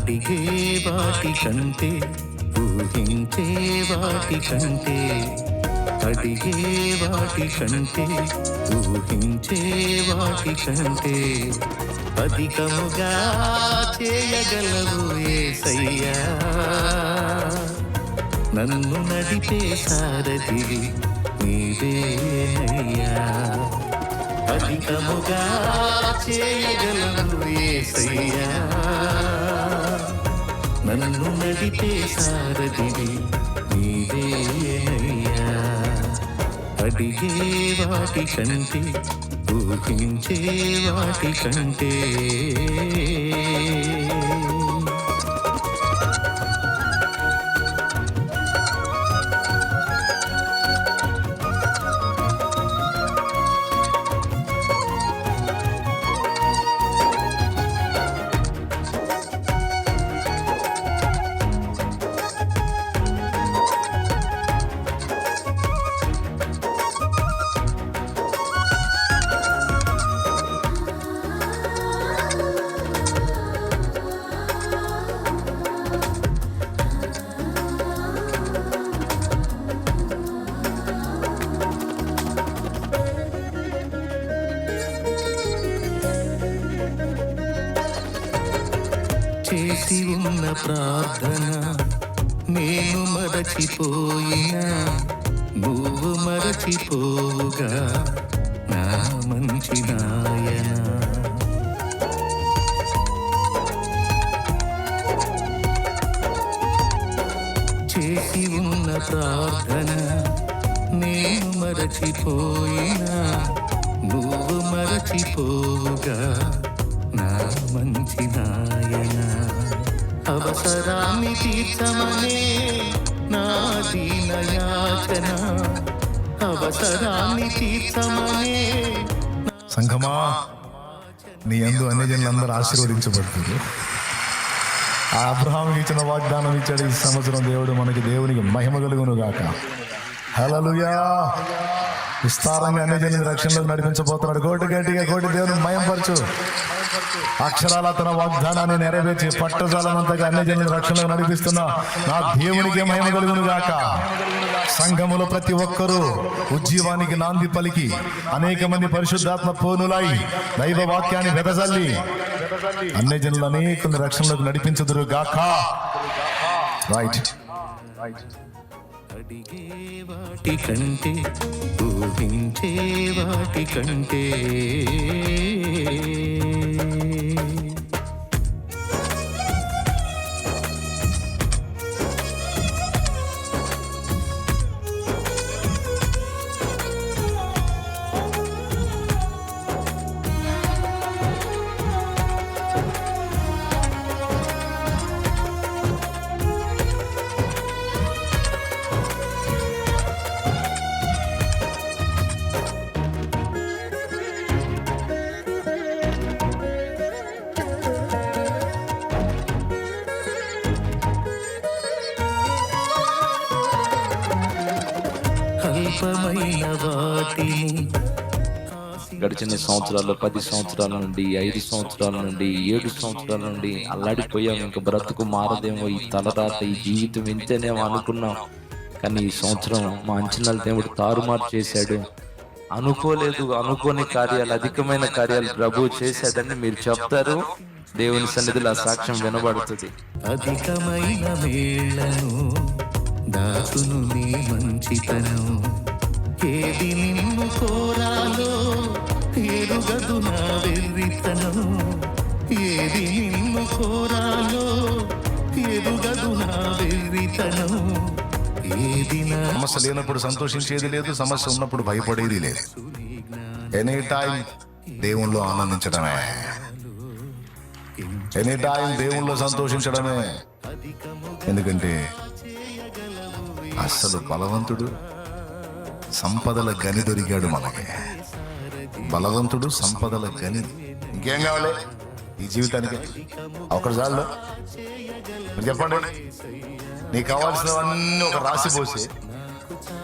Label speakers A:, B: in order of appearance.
A: అడిగే వాటి కంటే ఊహించే వాటి కంటే అడిగే వాటి కంటే ఊహించే వాటి కంటే అధికముగా చేయగలవు యేసయ్యా. నన్ను నడిపే సారథివి నీవేనయ్యా. అధికముగా చేయగలవు యేసయ్యా. నన్ను నడిపే సారథివి నీవేనయ్యా. అడిగే వాటి కంటే ఊహించే వాటి కంటే చేసి ఉన్న ప్రార్థన నేను మరచిపోయినా నువ్వు మరచిపోవుగా నా మంచి నాయన. చేసి ఉన్న ప్రార్థన నేను మరచిపోయినా నువ్వు మరచిపోవుగా నా మంచి నాయన. అవసరాన్ని తీర్చమనే నా దీన యాచన, అవసరాన్ని తీర్చమనే.
B: సంఘమా, నీ యందు అన్యజనులందరూ ఆశీర్వదించబడుతుంది. ఆ అబ్రహాముకి ఇచ్చిన వాగ్దానం ఇచ్చాడు. ఈ సంవత్సరం దేవునికి మహిమ కలుగును గాక. హల్లెలూయా. విస్తారంగా అన్యజనుల రక్షణలోకి నడిపించబోతున్నాడు. గట్టిగా దేవుని మహిమపరచు. అక్షరాల తన వాగ్దానాన్ని నెరవేర్చి పట్టజాలనంతగా అన్యజనుల రక్షణలోకి నడిపిస్తున్నా నా దేవునికి మహిమ కలుగును గాక. సంఘములో ప్రతి ఒక్కరూ ఉజ్జీవానికి నాంది పలికి అనేక మంది పరిశుద్ధాత్మ పూనులై దైవ వాక్యాన్ని వెదజల్లి అన్యజనులు అనేక రక్షణలోకి నడిపించుదురు గాక. రైట్.
A: అడిగే వాటి కంటే ఊహించే వాటి కంటే
C: గడిచిన సంవత్సరాల్లో 10 సంవత్సరాల నుండి 5 సంవత్సరాల నుండి 7 సంవత్సరాల నుండి అల్లాడిపోయాం. ఇంకా బ్రతుకు మారదేమో, ఈ తలరాత, ఈ జీవితం ఇంతేనేమో అనుకున్నాం. కానీ ఈ సంవత్సరం మా అంచనాలు దేవుడు తారుమారు చేశాడు. అనుకోని కార్యాలు, అధికమైన కార్యాలు ప్రభు చేశాడని మీరు చెప్తారు. దేవుని సన్నిధిలో ఆ సాక్ష్యం వినబడుతుంది.
A: అధికమైన వేళను దాసును నీ మంచితనం, ఏది నిన్ను కోరాలో ఎరుగదు నా వెర్రితనం, ఏది నిన్ను కోరాలో ఎరుగదు నా వెర్రితనం.
B: సమస్య లేనప్పుడు సంతోషించేది లేదు, సమస్య ఉన్నప్పుడు భయపడేది లేదు. ఎనీ టైం దేవుణ్ణిలో ఆనందించడమే, ఎనీ టైం దేవుణ్ణిలో సంతోషించడమే. ఎందుకంటే అసలు బలవంతుడు సంపదల గని దొరికాడు మనకి. బలవంతుడు సంపదల గని. ఇంకేం కావాలి ఈ జీవితానికి? ఒకటి చాలు. చెప్పండి, నీకు కావాల్సినవన్నీ ఒక రాసి పోసి